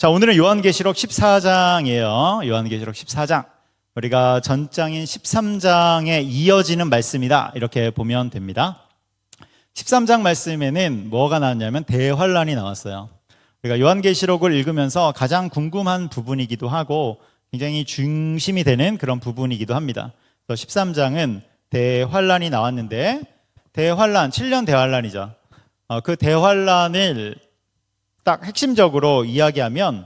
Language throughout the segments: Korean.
자, 오늘은 요한계시록 14장이에요. 요한계시록 14장. 우리가 전장인 13장에 이어지는 말씀이다. 이렇게 보면 됩니다. 13장 말씀에는 뭐가 나왔냐면 대환란이 나왔어요. 우리가 요한계시록을 읽으면서 가장 궁금한 부분이기도 하고 굉장히 중심이 되는 그런 부분이기도 합니다. 그래서 13장은 대환란이 나왔는데 대환란, 7년 대환란이죠. 그 대환란을 딱 핵심적으로 이야기하면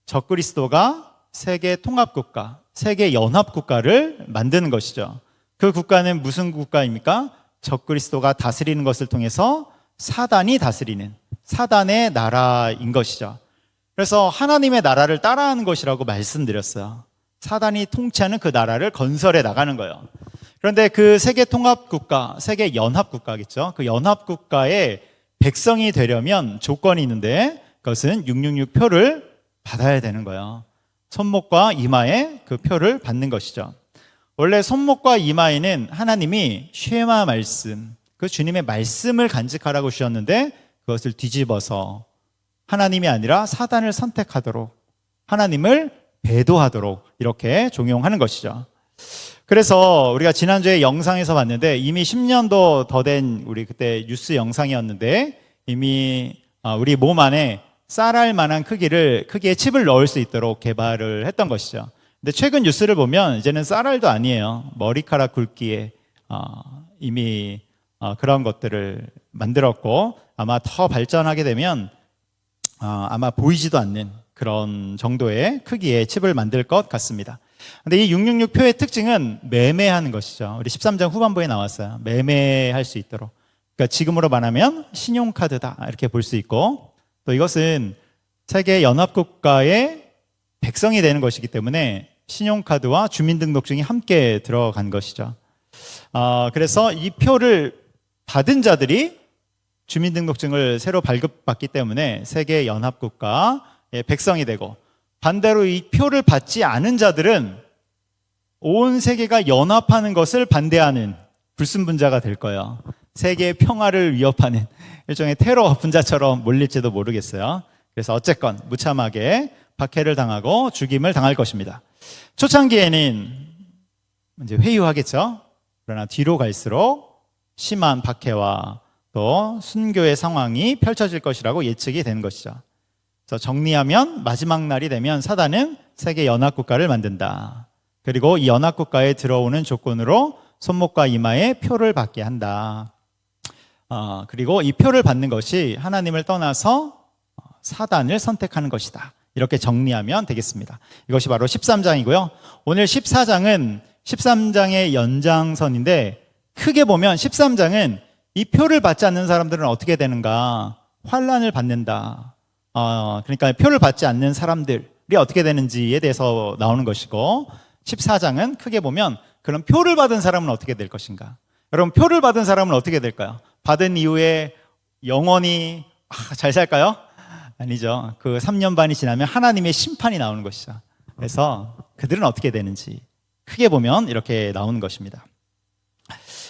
적그리스도가 세계 통합국가, 세계 연합국가를 만드는 것이죠. 그 국가는 무슨 국가입니까? 적그리스도가 다스리는 것을 통해서 사단이 다스리는 사단의 나라인 것이죠. 그래서 하나님의 나라를 따라하는 것이라고 말씀드렸어요. 사단이 통치하는 그 나라를 건설해 나가는 거예요. 그런데 그 세계 통합국가, 세계 연합국가겠죠. 그 연합국가의 백성이 되려면 조건이 있는데 그것은 666 표를 받아야 되는 거예요. 손목과 이마에 그 표를 받는 것이죠. 원래 손목과 이마에는 하나님이 쉐마 말씀, 그 주님의 말씀을 간직하라고 주셨는데 그것을 뒤집어서 하나님이 아니라 사단을 선택하도록, 하나님을 배도하도록 이렇게 종용하는 것이죠. 그래서 우리가 지난주에 영상에서 봤는데 이미 10년도 더 된 우리 그때 뉴스 영상이었는데 이미 우리 몸 안에 쌀알 만한 크기의 칩을 넣을 수 있도록 개발을 했던 것이죠. 근데 최근 뉴스를 보면 이제는 쌀알도 아니에요. 머리카락 굵기에 이미 그런 것들을 만들었고 아마 더 발전하게 되면 아마 보이지도 않는 그런 정도의 크기의 칩을 만들 것 같습니다. 근데 이 666 표의 특징은 매매하는 것이죠. 우리 13장 후반부에 나왔어요. 매매할 수 있도록. 그러니까 지금으로 말하면 신용카드다 이렇게 볼 수 있고 또 이것은 세계 연합국가의 백성이 되는 것이기 때문에 신용카드와 주민등록증이 함께 들어간 것이죠. 그래서 이 표를 받은 자들이 주민등록증을 새로 발급받기 때문에 세계 연합국가의 백성이 되고 반대로 이 표를 받지 않은 자들은 온 세계가 연합하는 것을 반대하는 불순분자가 될 거예요. 세계의 평화를 위협하는 일종의 테러 분자처럼 몰릴지도 모르겠어요. 그래서 어쨌건 무참하게 박해를 당하고 죽임을 당할 것입니다. 초창기에는 이제 회유하겠죠. 그러나 뒤로 갈수록 심한 박해와 또 순교의 상황이 펼쳐질 것이라고 예측이 되는 것이죠. 그래서 정리하면 마지막 날이 되면 사단은 세계 연합국가를 만든다. 그리고 이 연합국가에 들어오는 조건으로 손목과 이마에 표를 받게 한다. 그리고 이 표를 받는 것이 하나님을 떠나서 사단을 선택하는 것이다. 이렇게 정리하면 되겠습니다. 이것이 바로 13장이고요. 오늘 14장은 13장의 연장선인데 크게 보면 13장은 이 표를 받지 않는 사람들은 어떻게 되는가? 환난을 받는다. 그러니까 표를 받지 않는 사람들이 어떻게 되는지에 대해서 나오는 것이고 14장은 크게 보면 그럼 표를 받은 사람은 어떻게 될 것인가? 여러분 표를 받은 사람은 어떻게 될까요? 받은 이후에 영원히 잘 살까요? 아니죠. 그 3년 반이 지나면 하나님의 심판이 나오는 것이죠. 그래서 그들은 어떻게 되는지 크게 보면 이렇게 나오는 것입니다.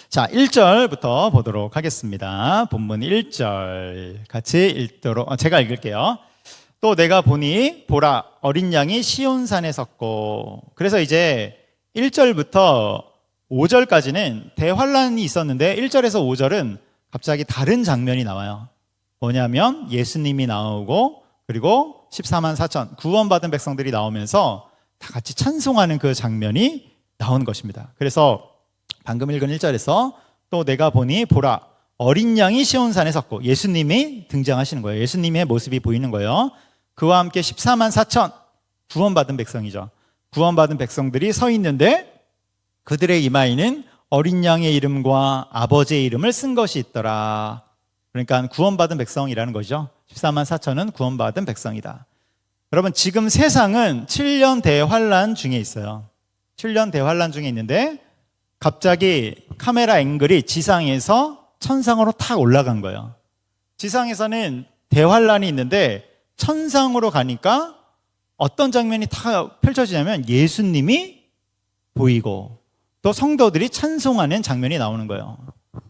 자, 1절부터 보도록 하겠습니다. 본문 1절 같이 읽도록 제가 읽을게요. 또 내가 보니 보라 어린 양이 시온산에 섰고 그래서 이제 1절부터 5절까지는 대환란이 있었는데 1절에서 5절은 갑자기 다른 장면이 나와요. 뭐냐면 예수님이 나오고 그리고 14만 4천 구원받은 백성들이 나오면서 다 같이 찬송하는 그 장면이 나오는 것입니다. 그래서 방금 읽은 1절에서 또 내가 보니 보라 어린 양이 시온산에 섰고 예수님이 등장하시는 거예요. 예수님의 모습이 보이는 거예요. 그와 함께 14만 4천 구원받은 백성이죠. 구원받은 백성들이 서 있는데 그들의 이마에는 어린 양의 이름과 아버지의 이름을 쓴 것이 있더라. 그러니까 구원받은 백성이라는 거죠. 14만 4천은 구원받은 백성이다. 여러분 지금 세상은 7년 대환란 중에 있어요. 7년 대환란 중에 있는데 갑자기 카메라 앵글이 지상에서 천상으로 탁 올라간 거예요. 지상에서는 대환란이 있는데 천상으로 가니까 어떤 장면이 다 펼쳐지냐면 예수님이 보이고 또 성도들이 찬송하는 장면이 나오는 거예요.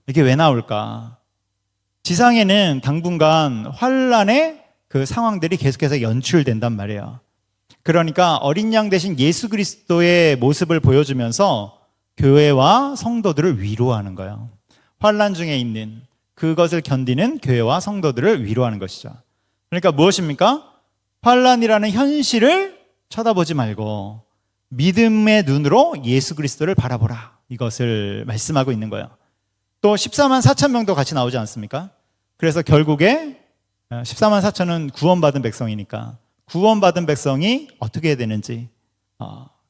이게 왜 나올까? 지상에는 당분간 환란의 그 상황들이 계속해서 연출된단 말이에요. 그러니까 어린 양 대신 예수 그리스도의 모습을 보여주면서 교회와 성도들을 위로하는 거예요. 환난 중에 있는 그것을 견디는 교회와 성도들을 위로하는 것이죠. 그러니까 무엇입니까? 환난이라는 현실을 쳐다보지 말고 믿음의 눈으로 예수 그리스도를 바라보라. 이것을 말씀하고 있는 거예요. 또 14만 4천 명도 같이 나오지 않습니까? 그래서 결국에 14만 4천은 구원받은 백성이니까 구원받은 백성이 어떻게 되는지,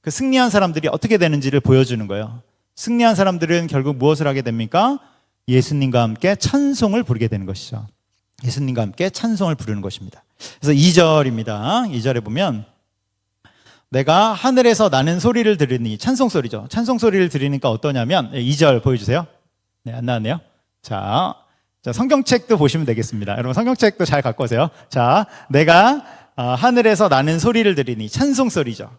그 승리한 사람들이 어떻게 되는지를 보여주는 거예요. 승리한 사람들은 결국 무엇을 하게 됩니까? 예수님과 함께 찬송을 부르게 되는 것이죠. 예수님과 함께 찬송을 부르는 것입니다. 그래서 2절입니다. 2절에 보면 내가 하늘에서 나는 소리를 들으니, 찬송 소리죠. 찬송 소리를 들으니까 어떠냐면 2절 보여주세요. 네, 안 나왔네요. 자, 성경책도 보시면 되겠습니다. 여러분 성경책도 잘 갖고 오세요. 자, 내가 하늘에서 나는 소리를 들으니, 찬송 소리죠.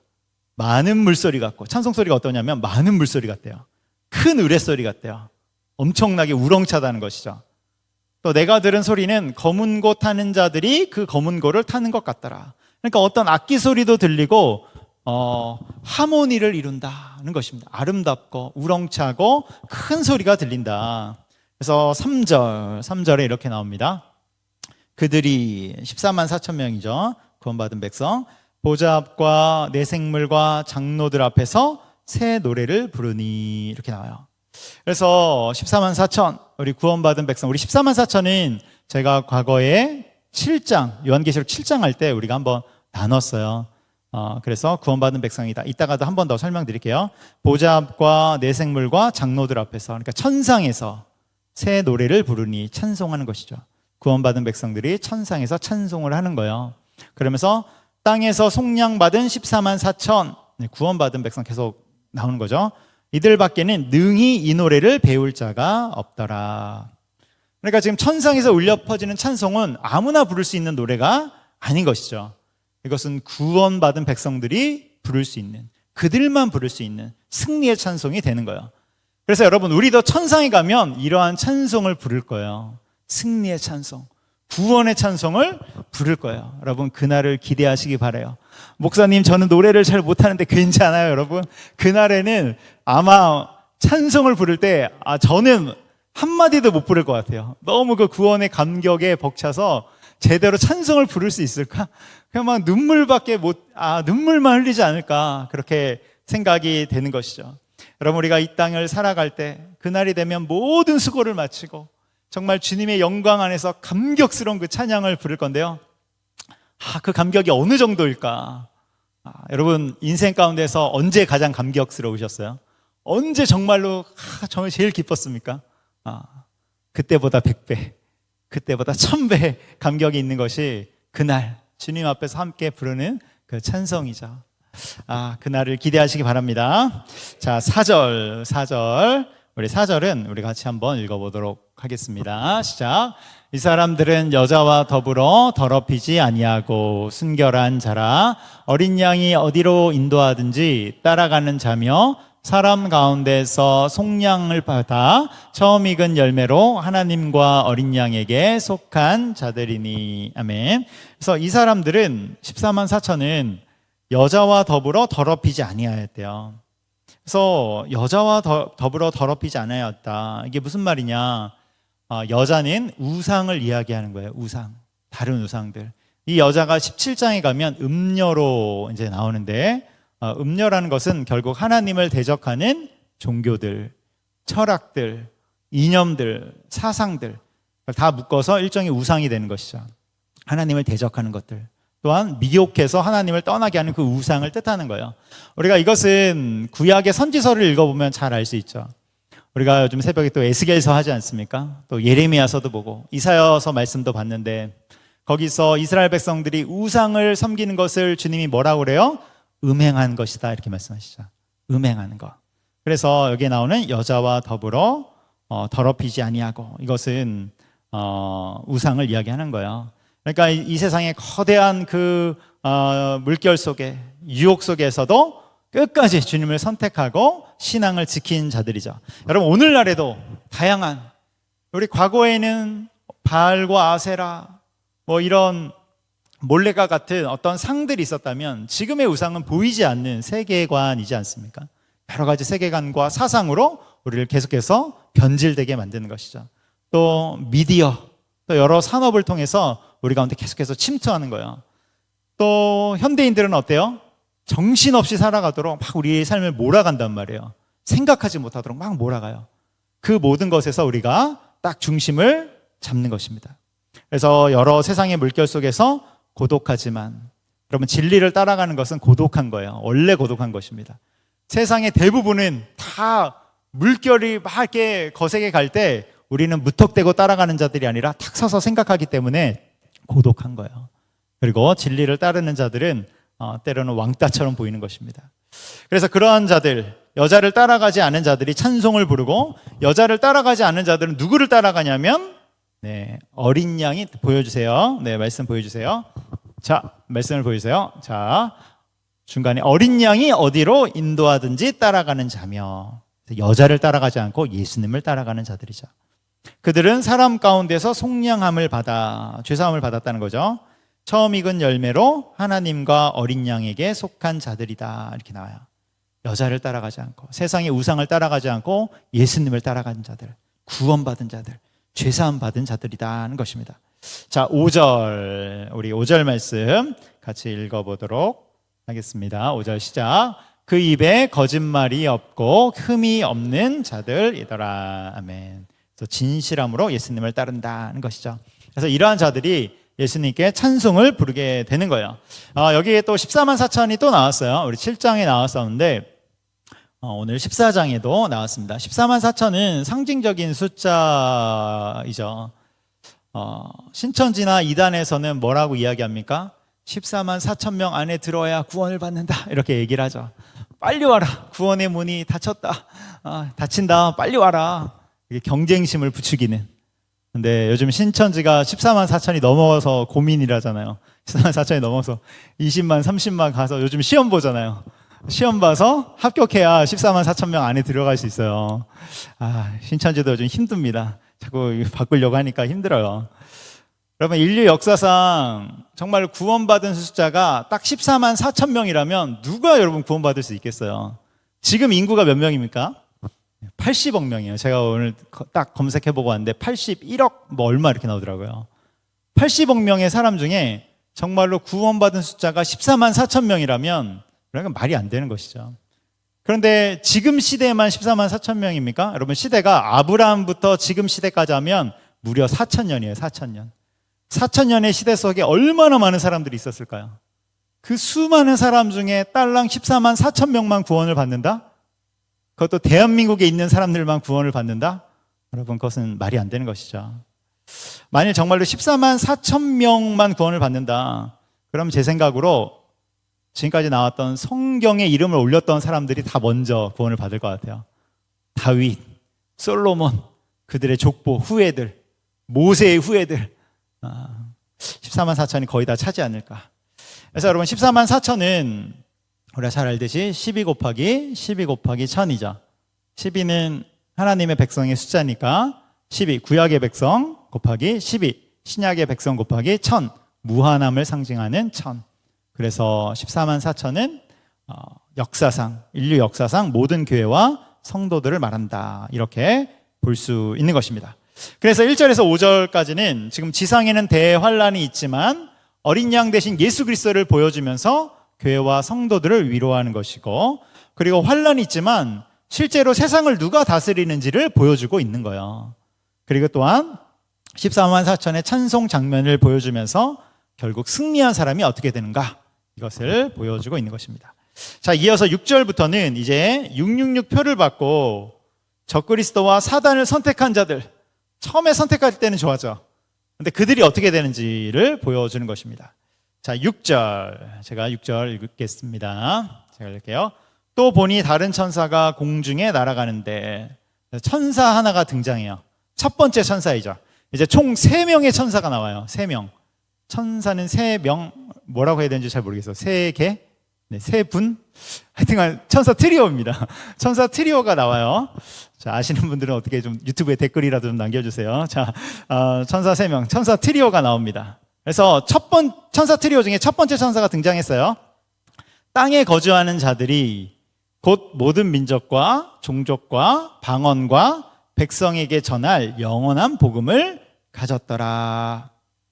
많은 물소리 같고, 찬송 소리가 어떠냐면 많은 물소리 같대요. 큰 우레소리 같대요. 엄청나게 우렁차다는 것이죠. 또 내가 들은 소리는 검은 고 타는 자들이 그 검은 고를 타는 것 같더라. 그러니까 어떤 악기 소리도 들리고 하모니를 이룬다는 것입니다. 아름답고 우렁차고 큰 소리가 들린다. 그래서 3절에 이렇게 나옵니다. 그들이 14만 4천 명이죠. 구원받은 백성, 보좌 앞과 내 생물과 장로들 앞에서 새 노래를 부르니, 이렇게 나와요. 그래서 14만 4천, 우리 구원받은 백성, 우리 14만 4천은 제가 과거에 7장, 요한계시록 7장 할 때 우리가 한번 나눴어요. 그래서 구원받은 백성이다. 이따가도 한 번 더 설명드릴게요. 보좌 앞과 내 생물과 장로들 앞에서, 그러니까 천상에서 새 노래를 부르니, 찬송하는 것이죠. 구원받은 백성들이 천상에서 찬송을 하는 거예요. 그러면서 땅에서 속량받은 14만 4천, 구원받은 백성 계속 나오는 거죠. 이들 밖에는 능히 이 노래를 배울 자가 없더라. 그러니까 지금 천상에서 울려 퍼지는 찬송은 아무나 부를 수 있는 노래가 아닌 것이죠. 이것은 구원받은 백성들이 부를 수 있는, 그들만 부를 수 있는 승리의 찬송이 되는 거예요. 그래서 여러분, 우리도 천상에 가면 이러한 찬송을 부를 거예요. 승리의 찬송, 구원의 찬송을 부를 거예요. 여러분, 그날을 기대하시기 바라요. 목사님, 저는 노래를 잘 못하는데 괜찮아요. 여러분, 그날에는 아마 찬송을 부를 때 저는 한마디도 못 부를 것 같아요. 너무 그 구원의 감격에 벅차서 제대로 찬송을 부를 수 있을까? 그냥 막 눈물만 흘리지 않을까, 그렇게 생각이 되는 것이죠. 여러분, 우리가 이 땅을 살아갈 때 그날이 되면 모든 수고를 마치고 정말 주님의 영광 안에서 감격스러운 그 찬양을 부를 건데요. 그 감격이 어느 정도일까? 여러분, 인생 가운데서 언제 가장 감격스러우셨어요? 언제 정말로 정말 제일 기뻤습니까? 그때보다 100배, 그때보다 1000배 감격이 있는 것이 그날 주님 앞에서 함께 부르는 그 찬송이죠. 그날을 기대하시기 바랍니다. 자, 4절. 우리 4절은 우리 같이 한번 읽어보도록 하겠습니다. 시작. 이 사람들은 여자와 더불어 더럽히지 아니하고 순결한 자라, 어린 양이 어디로 인도하든지 따라가는 자며 사람 가운데서 속량을 받아 처음 익은 열매로 하나님과 어린 양에게 속한 자들이니. 아멘. 그래서 이 사람들은 14만 4천은 여자와 더불어 더럽히지 아니하였대요. 그래서 여자와 더불어 더럽히지 않았다. 이게 무슨 말이냐? 여자는 우상을 이야기하는 거예요. 우상, 다른 우상들. 이 여자가 17장에 가면 음녀로 이제 나오는데, 음녀라는 것은 결국 하나님을 대적하는 종교들, 철학들, 이념들, 사상들 다 묶어서 일종의 우상이 되는 것이죠. 하나님을 대적하는 것들, 또한 미혹해서 하나님을 떠나게 하는 그 우상을 뜻하는 거예요. 우리가 이것은 구약의 선지서를 읽어보면 잘 알 수 있죠. 우리가 요즘 새벽에 또 에스겔서 하지 않습니까? 또 예레미야서도 보고 이사야서 말씀도 봤는데, 거기서 이스라엘 백성들이 우상을 섬기는 것을 주님이 뭐라고 그래요? 음행한 것이다, 이렇게 말씀하시죠. 음행하는 것. 그래서 여기에 나오는 여자와 더불어 더럽히지 아니하고, 이것은 우상을 이야기하는 거예요. 그러니까 이 세상의 거대한 그 물결 속에, 유혹 속에서도 끝까지 주님을 선택하고 신앙을 지킨 자들이죠. 여러분, 오늘날에도 다양한, 우리 과거에는 바알과 아세라 이런 몰래가 같은 어떤 상들이 있었다면 지금의 우상은 보이지 않는 세계관이지 않습니까? 여러 가지 세계관과 사상으로 우리를 계속해서 변질되게 만드는 것이죠. 또 미디어, 또 여러 산업을 통해서 우리 가운데 계속해서 침투하는 거예요. 또 현대인들은 어때요? 정신없이 살아가도록 막 우리의 삶을 몰아간단 말이에요. 생각하지 못하도록 막 몰아가요. 그 모든 것에서 우리가 딱 중심을 잡는 것입니다. 그래서 여러 세상의 물결 속에서 고독하지만, 여러분, 진리를 따라가는 것은 고독한 거예요. 원래 고독한 것입니다. 세상의 대부분은 다 물결이 막 이렇게 거세게 갈 때 우리는 무턱대고 따라가는 자들이 아니라 탁 서서 생각하기 때문에 고독한 거예요. 그리고 진리를 따르는 자들은 때로는 왕따처럼 보이는 것입니다. 그래서 그러한 자들, 여자를 따라가지 않은 자들이 찬송을 부르고, 여자를 따라가지 않는 자들은 누구를 따라가냐면 어린 양이, 보여주세요. 말씀 보여주세요. 자, 말씀을 보여주세요. 자, 중간에 어린 양이 어디로 인도하든지 따라가는 자며, 여자를 따라가지 않고 예수님을 따라가는 자들이죠. 그들은 사람 가운데서 속량함을 받아 죄사함을 받았다는 거죠. 처음 익은 열매로 하나님과 어린 양에게 속한 자들이다, 이렇게 나와요. 여자를 따라가지 않고, 세상의 우상을 따라가지 않고 예수님을 따라가는 자들, 구원받은 자들, 죄사함 받은 자들이다는 것입니다. 자, 5절, 우리 5절 말씀 같이 읽어보도록 하겠습니다. 5절 시작. 그 입에 거짓말이 없고 흠이 없는 자들이더라. 아멘. 그래서 진실함으로 예수님을 따른다는 것이죠. 그래서 이러한 자들이 예수님께 찬송을 부르게 되는 거예요. 여기에 또 14만 4천이 또 나왔어요. 우리 7장에 나왔었는데 오늘 14장에도 나왔습니다. 14만 4천은 상징적인 숫자이죠. 신천지나 이단에서는 뭐라고 이야기합니까? 14만 4천 명 안에 들어야 구원을 받는다, 이렇게 얘기를 하죠. 빨리 와라, 구원의 문이 닫혔다, 닫힌다, 빨리 와라. 이게 경쟁심을 부추기는. 근데 요즘 신천지가 14만 4천이 넘어서 고민이라잖아요. 14만 4천이 넘어서 20만, 30만 가서 요즘 시험 보잖아요. 시험 봐서 합격해야 14만 4천 명 안에 들어갈 수 있어요. 신천지도 요즘 힘듭니다. 자꾸 바꾸려고 하니까 힘들어요. 여러분, 인류 역사상 정말 구원받은 숫자가 딱 14만 4천 명이라면 누가 여러분 구원받을 수 있겠어요? 지금 인구가 몇 명입니까? 80억 명이에요. 제가 오늘 딱 검색해보고 왔는데 81억 뭐 얼마 이렇게 나오더라고요. 80억 명의 사람 중에 정말로 구원받은 숫자가 14만 4천 명이라면 그러니까 말이 안 되는 것이죠. 그런데 지금 시대에만 14만 4천 명입니까? 여러분, 시대가 아브라함부터 지금 시대까지 하면 무려 4천년이에요. 4천년. 4천년의 시대 속에 얼마나 많은 사람들이 있었을까요? 그 수많은 사람 중에 딸랑 14만 4천 명만 구원을 받는다? 그것도 대한민국에 있는 사람들만 구원을 받는다? 여러분, 그것은 말이 안 되는 것이죠. 만일 정말로 14만 4천 명만 구원을 받는다, 그럼 제 생각으로 지금까지 나왔던 성경에 이름을 올렸던 사람들이 다 먼저 구원을 받을 것 같아요. 다윗, 솔로몬, 그들의 족보, 후예들, 모세의 후예들, 14만 4천이 거의 다 차지 않을까. 그래서 여러분, 14만 4천은 우리가 잘 알듯이 12 곱하기 1000이죠. 12는 하나님의 백성의 숫자니까 12, 구약의 백성 곱하기 12, 신약의 백성 곱하기 1000, 무한함을 상징하는 1000. 그래서 14만 4천은 역사상, 인류 역사상 모든 교회와 성도들을 말한다, 이렇게 볼 수 있는 것입니다. 그래서 1절에서 5절까지는 지금 지상에는 대환란이 있지만 어린 양 대신 예수 그리스도를 보여주면서 교회와 성도들을 위로하는 것이고, 그리고 환란이 있지만 실제로 세상을 누가 다스리는지를 보여주고 있는 거예요. 그리고 또한 14만 4천의 찬송 장면을 보여주면서 결국 승리한 사람이 어떻게 되는가, 이것을 보여주고 있는 것입니다. 자, 이어서 6절부터는 이제 666표를 받고 적그리스도와 사단을 선택한 자들, 처음에 선택할 때는 좋았죠. 근데 그들이 어떻게 되는지를 보여주는 것입니다. 자, 6절, 제가 6절 읽겠습니다. 제가 읽을게요. 또 보니 다른 천사가 공중에 날아가는데, 천사 하나가 등장해요. 첫 번째 천사이죠. 이제 총 3명의 천사가 나와요. 3명. 천사는 3명, 뭐라고 해야 되는지 잘 모르겠어요. 3개? 네, 3분? 하여튼 천사 트리오입니다. 천사 트리오가 나와요. 자, 아시는 분들은 어떻게 좀 유튜브에 댓글이라도 좀 남겨주세요. 자, 천사 3명, 천사 트리오가 나옵니다. 그래서 천사 트리오 중에 첫 번째 천사가 등장했어요. 땅에 거주하는 자들이 곧 모든 민족과 종족과 방언과 백성에게 전할 영원한 복음을 가졌더라.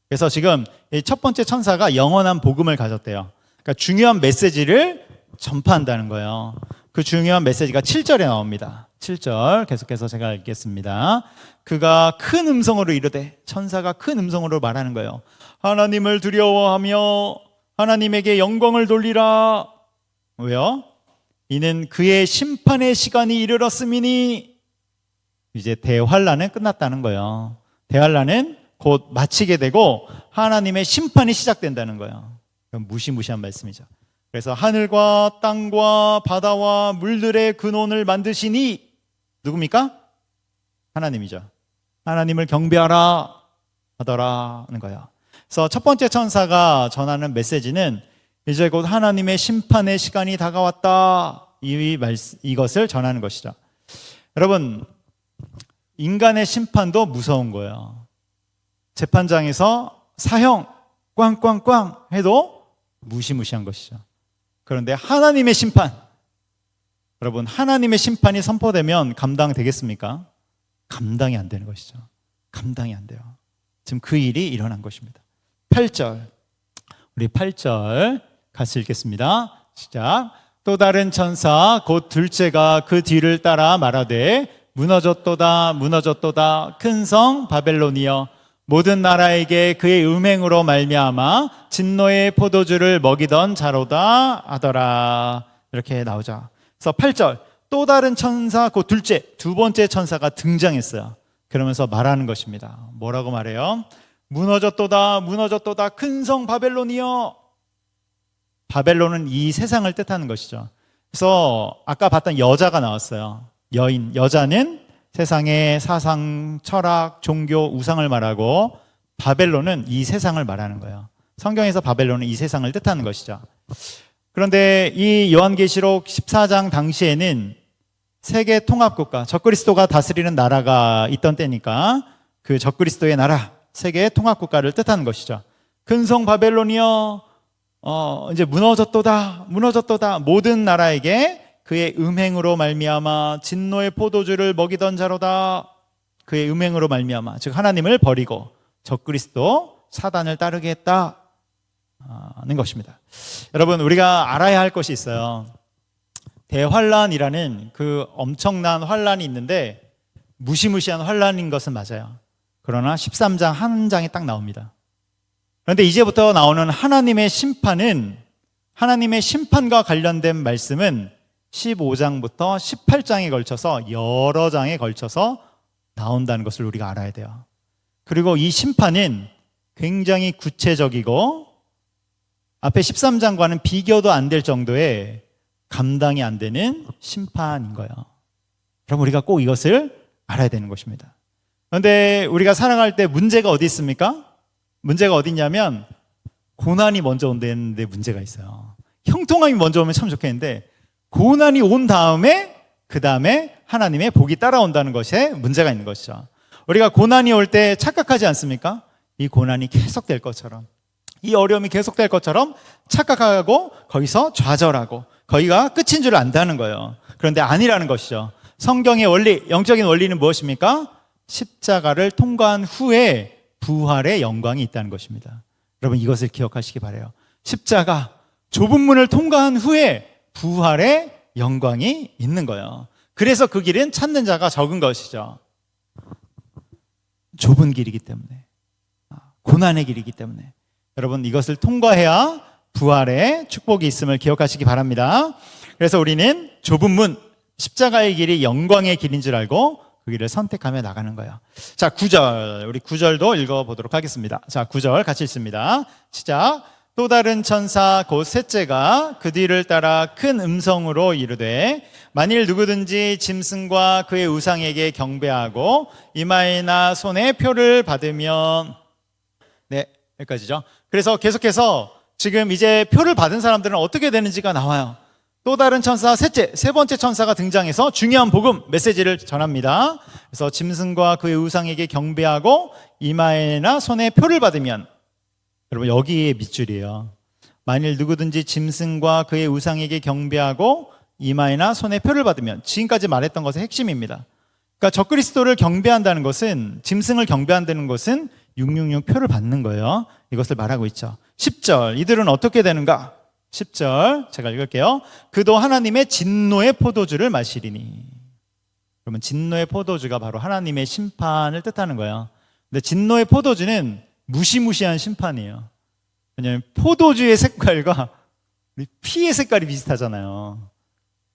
그래서 지금 이 첫 번째 천사가 영원한 복음을 가졌대요. 그러니까 중요한 메시지를 전파한다는 거예요. 그 중요한 메시지가 7절에 나옵니다. 7절 계속해서 제가 읽겠습니다. 그가 큰 음성으로 이르되, 천사가 큰 음성으로 말하는 거예요. 하나님을 두려워하며 하나님에게 영광을 돌리라. 왜요? 이는 그의 심판의 시간이 이르렀음이니. 이제 대환란은 끝났다는 거예요. 대환란은 곧 마치게 되고 하나님의 심판이 시작된다는 거예요. 무시무시한 말씀이죠. 그래서 하늘과 땅과 바다와 물들의 근원을 만드시니 누굽니까? 하나님이죠. 하나님을 경배하라 하더라는 거예요. 그래서 첫 번째 천사가 전하는 메시지는 이제 곧 하나님의 심판의 시간이 다가왔다, 이것을 전하는 것이죠. 여러분, 인간의 심판도 무서운 거예요. 재판장에서 사형 꽝꽝꽝 해도 무시무시한 것이죠. 그런데 하나님의 심판, 여러분, 하나님의 심판이 선포되면 감당되겠습니까? 감당이 안 되는 것이죠. 감당이 안 돼요. 지금 그 일이 일어난 것입니다. 8절, 우리 8절 같이 읽겠습니다. 시작. 또 다른 천사 곧 둘째가 그 뒤를 따라 말하되, 무너졌도다 무너졌도다 큰 성 바벨론이여, 모든 나라에게 그의 음행으로 말미암아 진노의 포도주를 먹이던 자로다 하더라. 이렇게 나오죠. 그래서 8절, 또 다른 천사 곧 둘째, 두 번째 천사가 등장했어요. 그러면서 말하는 것입니다. 뭐라고 말해요? 무너졌도다 무너졌도다 큰 성 바벨론이여. 바벨론은 이 세상을 뜻하는 것이죠. 그래서 아까 봤던 여자가 나왔어요. 여인, 여자는 세상의 사상, 철학, 종교, 우상을 말하고, 바벨론은 이 세상을 말하는 거예요. 성경에서 바벨론은 이 세상을 뜻하는 것이죠. 그런데 이 요한계시록 14장 당시에는 세계 통합국가, 적그리스도가 다스리는 나라가 있던 때니까 그 적그리스도의 나라, 세계 통합국가를 뜻하는 것이죠. 큰 성 바벨론이여, 이제 무너졌도다 무너졌도다, 모든 나라에게 그의 음행으로 말미암아 진노의 포도주를 먹이던 자로다. 그의 음행으로 말미암아, 즉 하나님을 버리고 적그리스도 사단을 따르게 했다는 것입니다. 여러분, 우리가 알아야 할 것이 있어요. 대환란이라는 그 엄청난 환란이 있는데 무시무시한 환란인 것은 맞아요. 그러나 13장 한 장이 딱 나옵니다. 그런데 이제부터 나오는 하나님의 심판은, 하나님의 심판과 관련된 말씀은 15장부터 18장에 걸쳐서 여러 장에 걸쳐서 나온다는 것을 우리가 알아야 돼요. 그리고 이 심판은 굉장히 구체적이고 앞에 13장과는 비교도 안 될 정도의 감당이 안 되는 심판인 거예요. 그럼 우리가 꼭 이것을 알아야 되는 것입니다. 그런데 우리가 살아갈 때 문제가 어디 있습니까? 문제가 어디 있냐면 고난이 먼저 온다는데 문제가 있어요. 형통함이 먼저 오면 참 좋겠는데 고난이 온 다음에 그 다음에 하나님의 복이 따라온다는 것에 문제가 있는 것이죠. 우리가 고난이 올 때 착각하지 않습니까? 이 고난이 계속될 것처럼, 이 어려움이 계속될 것처럼 착각하고 거기서 좌절하고 거기가 끝인 줄 안다는 거예요. 그런데 아니라는 것이죠. 성경의 원리, 영적인 원리는 무엇입니까? 십자가를 통과한 후에 부활의 영광이 있다는 것입니다. 여러분, 이것을 기억하시기 바라요. 십자가, 좁은 문을 통과한 후에 부활의 영광이 있는 거예요. 그래서 그 길은 찾는 자가 적은 것이죠. 좁은 길이기 때문에, 고난의 길이기 때문에 여러분, 이것을 통과해야 부활의 축복이 있음을 기억하시기 바랍니다. 그래서 우리는 좁은 문, 십자가의 길이 영광의 길인 줄 알고 그 길을 선택하며 나가는 거예요. 자, 9절, 우리 9절도 읽어보도록 하겠습니다. 자, 9절 같이 읽습니다. 시작. 또 다른 천사 곧 셋째가 그 뒤를 따라 큰 음성으로 이르되, 만일 누구든지 짐승과 그의 우상에게 경배하고 이마에나 손에 표를 받으면, 네, 여기까지죠. 그래서 계속해서 지금 이제 표를 받은 사람들은 어떻게 되는지가 나와요. 또 다른 천사 셋째, 세 번째 천사가 등장해서 중요한 복음, 메시지를 전합니다. 그래서 짐승과 그의 우상에게 경배하고 이마에나 손에 표를 받으면, 여러분 여기에 밑줄이에요. 만일 누구든지 짐승과 그의 우상에게 경배하고 이마에나 손에 표를 받으면, 지금까지 말했던 것의 핵심입니다. 그러니까 적그리스도를 경배한다는 것은, 짐승을 경배한다는 것은 666 표를 받는 거예요. 이것을 말하고 있죠. 10절, 이들은 어떻게 되는가? 10절 제가 읽을게요. 그도 하나님의 진노의 포도주를 마시리니. 그러면 진노의 포도주가 바로 하나님의 심판을 뜻하는 거예요. 근데 진노의 포도주는 무시무시한 심판이에요. 왜냐하면 포도주의 색깔과 우리 피의 색깔이 비슷하잖아요.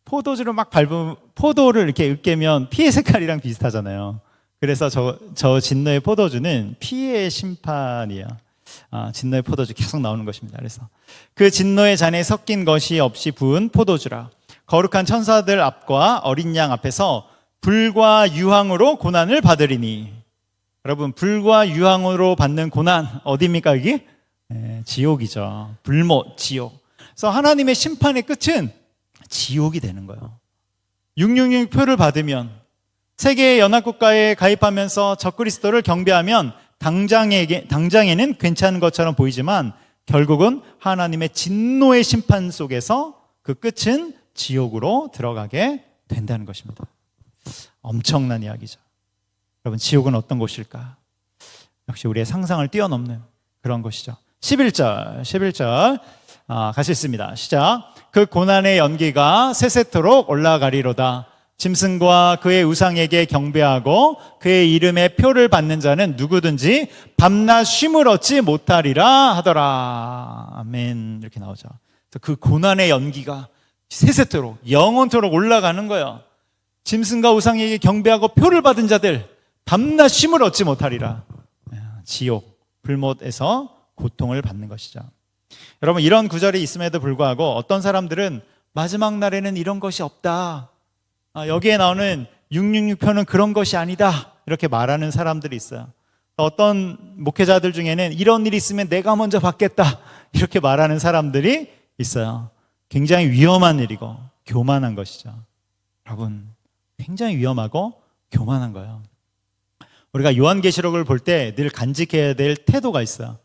포도주를 막 밟으면, 포도를 이렇게 으깨면 피의 색깔이랑 비슷하잖아요. 그래서 저 진노의 포도주는 피의 심판이에요. 진노의 포도주 계속 나오는 것입니다. 그래서 그 진노의 잔에 섞인 것이 없이 부은 포도주라. 거룩한 천사들 앞과 어린 양 앞에서 불과 유황으로 고난을 받으리니. 여러분, 불과 유황으로 받는 고난 어디입니까 여기? 지옥이죠. 불못, 지옥. 그래서 하나님의 심판의 끝은 지옥이 되는 거예요. 666 표를 받으면, 세계 연합국가에 가입하면서 적그리스도를 경배하면 당장에는 괜찮은 것처럼 보이지만 결국은 하나님의 진노의 심판 속에서 그 끝은 지옥으로 들어가게 된다는 것입니다. 엄청난 이야기죠. 여러분, 지옥은 어떤 곳일까? 역시 우리의 상상을 뛰어넘는 그런 곳이죠. 11절 같이 읽습니다. 시작. 그 고난의 연기가 세세토록 올라가리로다. 짐승과 그의 우상에게 경배하고 그의 이름에 표를 받는 자는 누구든지 밤낮 쉼을 얻지 못하리라 하더라. 아멘. 이렇게 나오죠. 그 고난의 연기가 세세토록, 영원토록 올라가는 거예요. 짐승과 우상에게 경배하고 표를 받은 자들 밤낮 쉼을 얻지 못하리라. 지옥, 불못에서 고통을 받는 것이죠. 여러분, 이런 구절이 있음에도 불구하고 어떤 사람들은 마지막 날에는 이런 것이 없다, 여기에 나오는 666표는 그런 것이 아니다, 이렇게 말하는 사람들이 있어요. 어떤 목회자들 중에는 이런 일이 있으면 내가 먼저 받겠다, 이렇게 말하는 사람들이 있어요. 굉장히 위험한 일이고 교만한 것이죠. 여러분, 굉장히 위험하고 교만한 거예요. 우리가 요한계시록을 볼 때 늘 간직해야 될 태도가 있어요.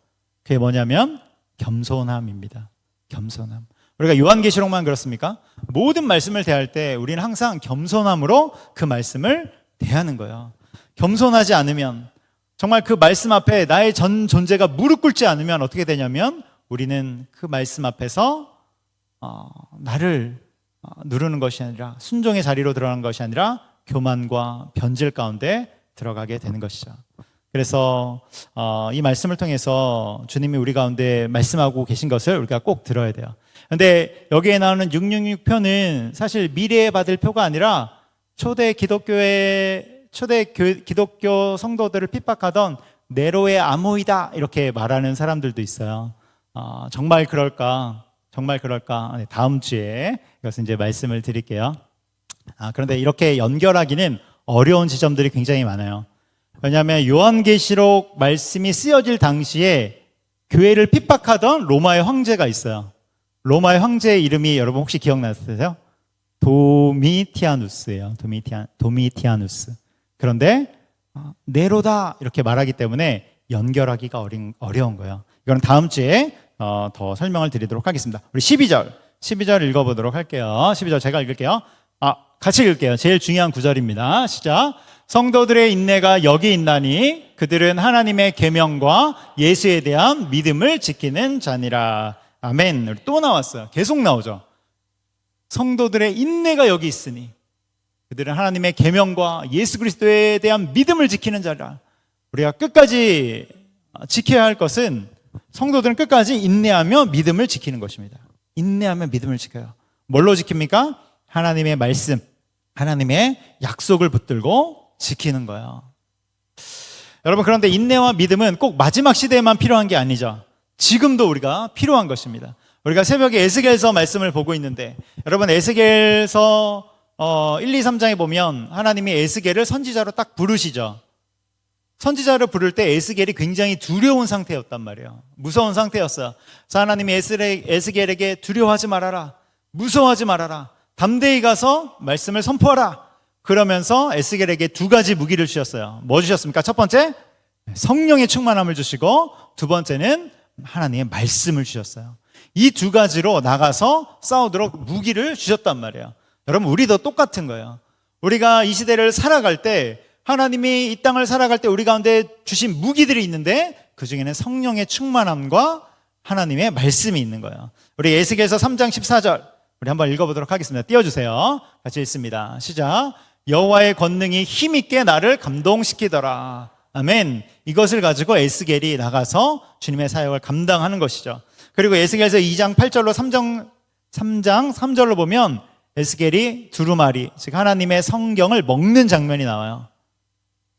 그게 뭐냐면 겸손함입니다. 겸손함. 우리가 요한계시록만 그렇습니까? 모든 말씀을 대할 때 우리는 항상 겸손함으로 그 말씀을 대하는 거예요. 겸손하지 않으면, 정말 그 말씀 앞에 나의 전 존재가 무릎 꿇지 않으면 어떻게 되냐면 우리는 그 말씀 앞에서 나를 누르는 것이 아니라, 순종의 자리로 들어가는 것이 아니라 교만과 변질 가운데 들어가게 되는 것이죠. 그래서 이 말씀을 통해서 주님이 우리 가운데 말씀하고 계신 것을 우리가 꼭 들어야 돼요. 그런데 여기에 나오는 666표는 사실 미래에 받을 표가 아니라 초대 기독교 성도들을 핍박하던 네로의 암호이다, 이렇게 말하는 사람들도 있어요. 정말 그럴까? 정말 그럴까? 다음 주에 이것은 이제 말씀을 드릴게요. 그런데 이렇게 연결하기는 어려운 지점들이 굉장히 많아요. 왜냐하면 요한계시록 말씀이 쓰여질 당시에 교회를 핍박하던 로마의 황제가 있어요. 로마의 황제의 이름이 여러분 혹시 기억나세요? 도미티아누스예요. 도미티아누스. 그런데 네로다 이렇게 말하기 때문에 연결하기가 어려운 거예요. 이건 다음 주에 더 설명을 드리도록 하겠습니다. 우리 12절 읽어보도록 할게요. 12절 제가 읽을게요. 같이 읽을게요. 제일 중요한 구절입니다. 시작. 성도들의 인내가 여기 있나니 그들은 하나님의 계명과 예수에 대한 믿음을 지키는 자니라. 아멘. 또 나왔어요. 계속 나오죠. 성도들의 인내가 여기 있으니 그들은 하나님의 계명과 예수 그리스도에 대한 믿음을 지키는 자라. 우리가 끝까지 지켜야 할 것은, 성도들은 끝까지 인내하며 믿음을 지키는 것입니다. 인내하며 믿음을 지켜요. 뭘로 지킵니까? 하나님의 말씀, 하나님의 약속을 붙들고 지키는 거예요. 여러분, 그런데 인내와 믿음은 꼭 마지막 시대에만 필요한 게 아니죠. 지금도 우리가 필요한 것입니다. 우리가 새벽에 에스겔서 말씀을 보고 있는데, 여러분 에스겔서 1, 2, 3장에 보면 하나님이 에스겔을 선지자로 딱 부르시죠. 선지자를 부를 때 에스겔이 굉장히 두려운 상태였단 말이에요. 무서운 상태였어요. 그래서 하나님이 에스겔에게 두려워하지 말아라, 무서워하지 말아라, 담대히 가서 말씀을 선포하라, 그러면서 에스겔에게 두 가지 무기를 주셨어요. 뭐 주셨습니까? 첫 번째, 성령의 충만함을 주시고, 두 번째는 하나님의 말씀을 주셨어요. 이 두 가지로 나가서 싸우도록 무기를 주셨단 말이에요. 여러분, 우리도 똑같은 거예요. 우리가 이 시대를 살아갈 때, 하나님이 이 땅을 살아갈 때 우리 가운데 주신 무기들이 있는데 그 중에는 성령의 충만함과 하나님의 말씀이 있는 거예요. 우리 에스겔서 3장 14절 우리 한번 읽어보도록 하겠습니다. 띄워주세요. 같이 읽습니다. 시작. 여호와의 권능이 힘있게 나를 감동시키더라. 아멘. 이것을 가지고 에스겔이 나가서 주님의 사역을 감당하는 것이죠. 그리고 에스겔서 2장 8절로 3장 3절로 보면 에스겔이 두루마리, 즉 하나님의 성경을 먹는 장면이 나와요.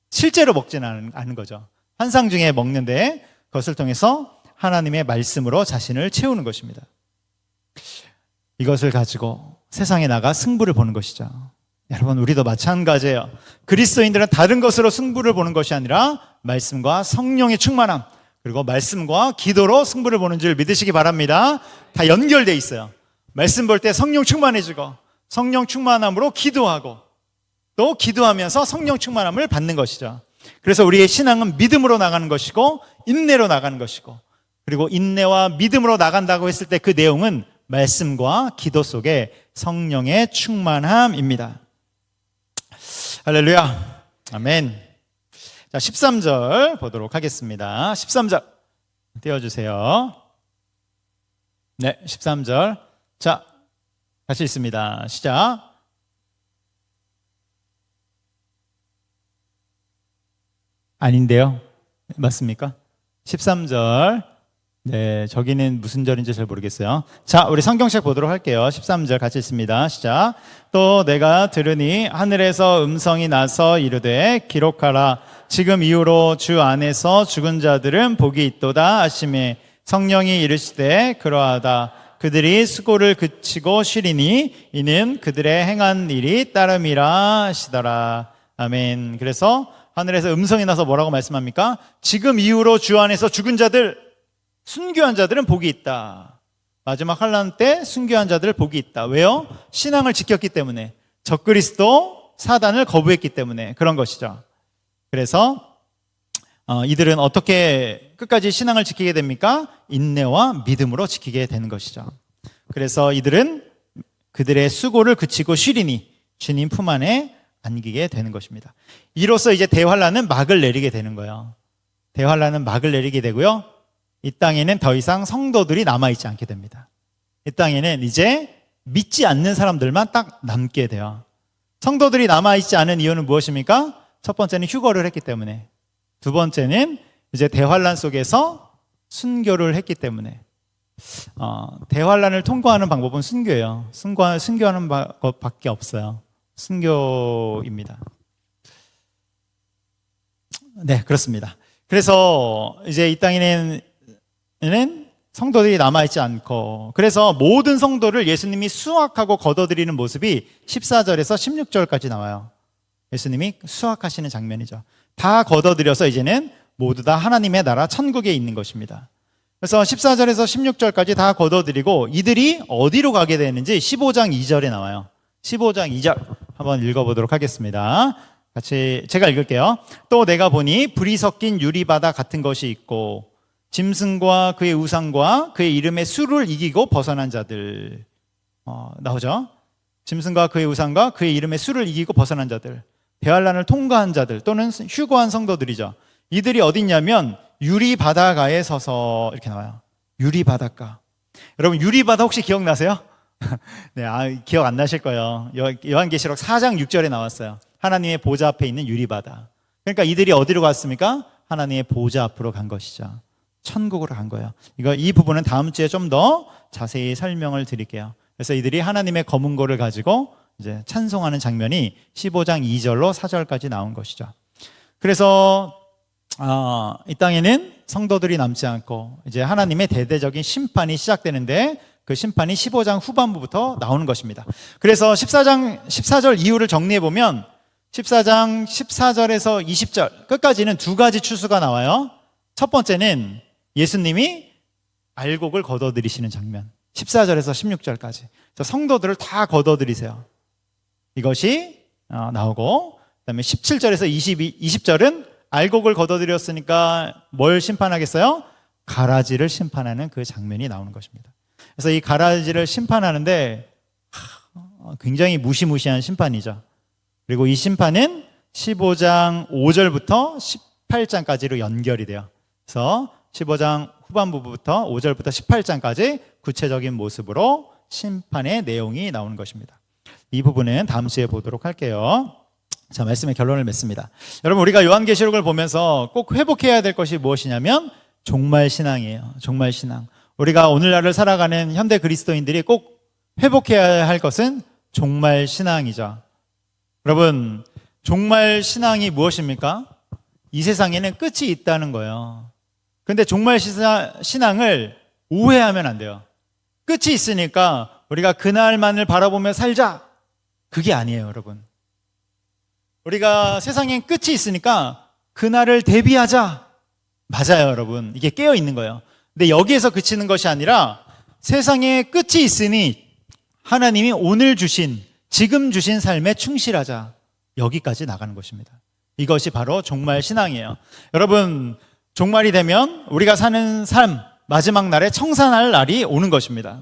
실제로 먹지는 않은 거죠. 환상 중에 먹는데 그것을 통해서 하나님의 말씀으로 자신을 채우는 것입니다. 이것을 가지고 세상에 나가 승부를 보는 것이죠. 여러분, 우리도 마찬가지예요. 그리스도인들은 다른 것으로 승부를 보는 것이 아니라 말씀과 성령의 충만함, 그리고 말씀과 기도로 승부를 보는 줄 믿으시기 바랍니다. 다 연결되어 있어요. 말씀 볼 때 성령 충만해지고, 성령 충만함으로 기도하고, 또 기도하면서 성령 충만함을 받는 것이죠. 그래서 우리의 신앙은 믿음으로 나가는 것이고 인내로 나가는 것이고, 그리고 인내와 믿음으로 나간다고 했을 때 그 내용은 말씀과 기도 속에 성령의 충만함입니다. 할렐루야. 아멘. 자, 13절 보도록 하겠습니다. 13절 띄워주세요. 네, 13절. 자, 같이 읽습니다. 시작. 아닌데요? 맞습니까? 13절. 네, 저기는 무슨 절인지 잘 모르겠어요. 자, 우리 성경책 보도록 할게요. 13절 같이 읽습니다. 시작. 또 내가 들으니 하늘에서 음성이 나서 이르되 기록하라. 지금 이후로 주 안에서 죽은 자들은 복이 있도다 하시매 성령이 이르시되 그러하다. 그들이 수고를 그치고 쉬리니 이는 그들의 행한 일이 따름이라 하시더라. 아멘. 그래서 하늘에서 음성이 나서 뭐라고 말씀합니까? 지금 이후로 주 안에서 죽은 자들, 순교한 자들은 복이 있다. 마지막 환난 때 순교한 자들 복이 있다. 왜요? 신앙을 지켰기 때문에, 적그리스도 사단을 거부했기 때문에 그런 것이죠. 그래서 이들은 어떻게 끝까지 신앙을 지키게 됩니까? 인내와 믿음으로 지키게 되는 것이죠. 그래서 이들은 그들의 수고를 그치고 쉬리니 주님 품 안에 안기게 되는 것입니다. 이로써 이제 대환란은 막을 내리게 되는 거예요. 대환란은 막을 내리게 되고요. 이 땅에는 더 이상 성도들이 남아있지 않게 됩니다. 이 땅에는 이제 믿지 않는 사람들만 딱 남게 돼요. 성도들이 남아있지 않은 이유는 무엇입니까? 첫 번째는 휴거를 했기 때문에, 두 번째는 이제 대환란 속에서 순교를 했기 때문에. 대환란을 통과하는 방법은 순교예요. 순교하는 것밖에 없어요. 순교입니다. 네, 그렇습니다. 그래서 이제 이 땅에는 성도들이 남아있지 않고, 그래서 모든 성도를 예수님이 수확하고 걷어들이는 모습이 14절에서 16절까지 나와요. 예수님이 수확하시는 장면이죠. 다 걷어들여서 이제는 모두 다 하나님의 나라 천국에 있는 것입니다. 그래서 14절에서 16절까지 다 걷어들이고 이들이 어디로 가게 되는지 15장 2절에 나와요. 15장 2절 한번 읽어보도록 하겠습니다. 같이 제가 읽을게요. 또 내가 보니 불이 섞인 유리바다 같은 것이 있고 짐승과 그의 우상과 그의 이름의 수를 이기고 벗어난 자들. 나오죠? 짐승과 그의 우상과 그의 이름의 수를 이기고 벗어난 자들, 대환란을 통과한 자들 또는 휴거한 성도들이죠. 이들이 어디 있냐면 유리바다가에 서서 이렇게 나와요. 유리바닷가. 여러분, 유리바다 혹시 기억나세요? 네, 기억 안 나실 거예요. 요한계시록 4장 6절에 나왔어요. 하나님의 보좌 앞에 있는 유리바다. 그러니까 이들이 어디로 갔습니까? 하나님의 보좌 앞으로 간 것이죠. 천국으로 간 거예요. 이 부분은 다음 주에 좀 더 자세히 설명을 드릴게요. 그래서 이들이 하나님의 검은고를 가지고 이제 찬송하는 장면이 15장 2절로 4절까지 나온 것이죠. 그래서 이 땅에는 성도들이 남지 않고 이제 하나님의 대대적인 심판이 시작되는데 그 심판이 15장 후반부부터 나오는 것입니다. 그래서 14절 이후를 정리해 보면 14장 14절에서 20절 끝까지는 두 가지 추수가 나와요. 첫 번째는 예수님이 알곡을 걷어들이시는 장면, 14절에서 16절까지 성도들을 다 걷어들이세요. 이것이 나오고, 그다음에 17절에서 20절은 알곡을 걷어들였으니까 뭘 심판하겠어요? 가라지를 심판하는 그 장면이 나오는 것입니다. 그래서 이 가라지를 심판하는데 굉장히 무시무시한 심판이죠. 그리고 이 심판은 15장 5절부터 18장까지로 연결이 돼요. 그래서 15장 후반부부터 5절부터 18장까지 구체적인 모습으로 심판의 내용이 나오는 것입니다. 이 부분은 다음 주에 보도록 할게요. 자, 말씀의 결론을 맺습니다. 여러분, 우리가 요한계시록을 보면서 꼭 회복해야 될 것이 무엇이냐면 종말 신앙이에요. 종말 신앙. 우리가 오늘날을 살아가는 현대 그리스도인들이 꼭 회복해야 할 것은 종말 신앙이죠. 여러분, 종말 신앙이 무엇입니까? 이 세상에는 끝이 있다는 거예요. 근데 종말 신앙을 오해하면 안 돼요. 끝이 있으니까 우리가 그날만을 바라보며 살자. 그게 아니에요, 여러분. 우리가 세상엔 끝이 있으니까 그날을 대비하자. 맞아요, 여러분. 이게 깨어 있는 거예요. 근데 여기에서 그치는 것이 아니라 세상에 끝이 있으니 하나님이 오늘 주신, 지금 주신 삶에 충실하자. 여기까지 나가는 것입니다. 이것이 바로 종말 신앙이에요. 여러분, 종말이 되면 우리가 사는 삶, 마지막 날에 청산할 날이 오는 것입니다.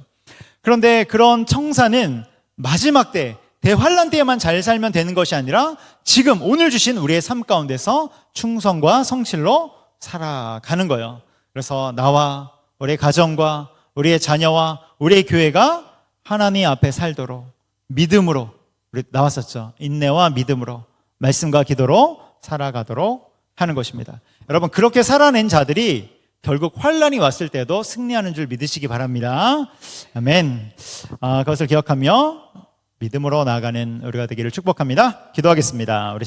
그런데 그런 청산은 마지막 때, 대환란 때에만 잘 살면 되는 것이 아니라 지금 오늘 주신 우리의 삶 가운데서 충성과 성실로 살아가는 거예요. 그래서 나와 우리의 가정과 우리의 자녀와 우리의 교회가 하나님 앞에 살도록 믿음으로, 우리 나왔었죠. 인내와 믿음으로, 말씀과 기도로 살아가도록 하는 것입니다. 여러분, 그렇게 살아낸 자들이 결국 환란이 왔을 때도 승리하는 줄 믿으시기 바랍니다. 아멘. 그것을 기억하며 믿음으로 나아가는 우리가 되기를 축복합니다. 기도하겠습니다. 우리